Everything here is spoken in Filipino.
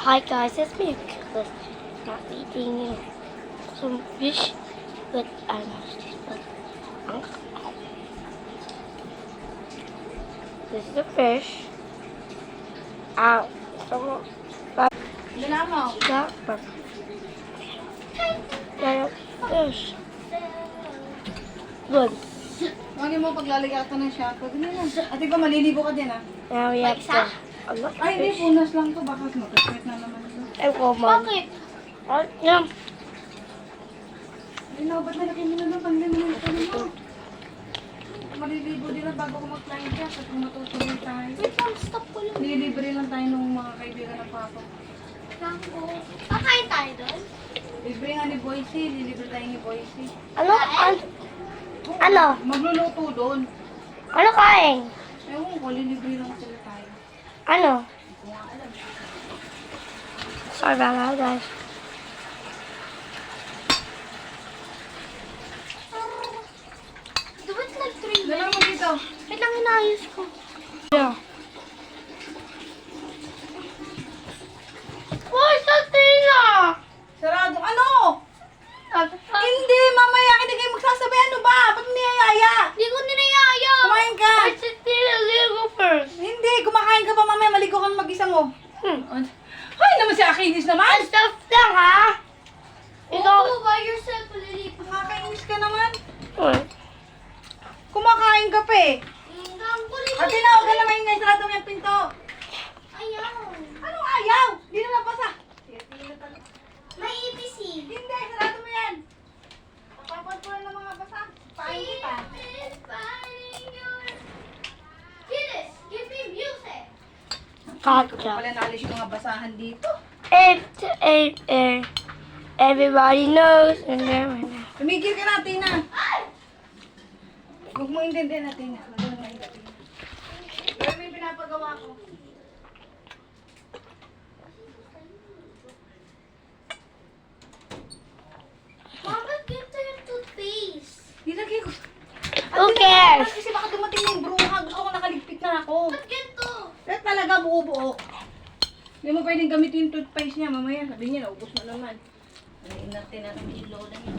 Hi guys, it's me, Nicholas. Not eating some fish, but I'm This is a fish. Ow. Someone Dala mo. got one. Got a fish. Good. Huwag mo paglalagay ata ng shampoo. Ganun lang. Ate ko, maliligo ka din ah. Now we have to. A lot of Ay, hindi. fish. Punas lang to. Bakit makaswet na naman ito. And woman. Oh, yeah. Ay, no. Ba't nalaki mo na lang? Panglimunan ka naman. Maliligo din lang bago ko mag-flying ka. At kung matutuloy tayo. Wait lang, stop ko lang. Nililibre lang tayo ng mga kaibigan ng papa. Tango. Kakain tayo doon? Libre nga ni Boyce. Lilibre tayo ni Boyce. Ano? Ano? Magluluto doon. Ano kain? Ewan ko, lilibre lang sila tayo. Ano? Hindi ko nga alam. Sorry about that, guys. Do it like 3 Dala minutes. mo dito. Wait lang, inayos ko. Yeah. Uy, Satina! Sarado. Ano? Hindi, mamaya. Hindi kayo magsasabi. Ano ba? Ba't niyayaya? Hindi ko ninayaya. Kumain ka. Why Satina go first? Hindi, kumakain ka pa mamaya. Maligo ka na mag-isa mo. Ay, naman si Akinis naman. Stop lang, ha? Ikaw. Oh, by yourself, Lily. Nakakainis ka naman. Uy. Kumakain ka pa eh. Ang kulit. Ate na, huwag ka na maingay. Sarado mo yung pinto. Ayaw. Anong ayaw? Hindi na nabasa. May EPC. Hindi, sarado mo yan. Papapad ko lang ng mga basa. Paano kita? Give me music. Gotcha. Pala naalis yung mga basahan dito. Everybody knows. And then, Tumigil ka na, Tina. Huwag mo intindihan na, Tina. Huwag mo intindihan. Pero may pinapagawa ko. Mama, give to yung toothpaste. Nilagay ko. Who cares? Kasi baka dumating na yung bruha. Gusto ko nakaligpit na ako. Ba't ganito? Pero talaga buo-buo. Hindi mo pwedeng gamitin yung toothpaste niya. Mamaya sabi niya, naubos mo naman. Natin na kami yung lola niya.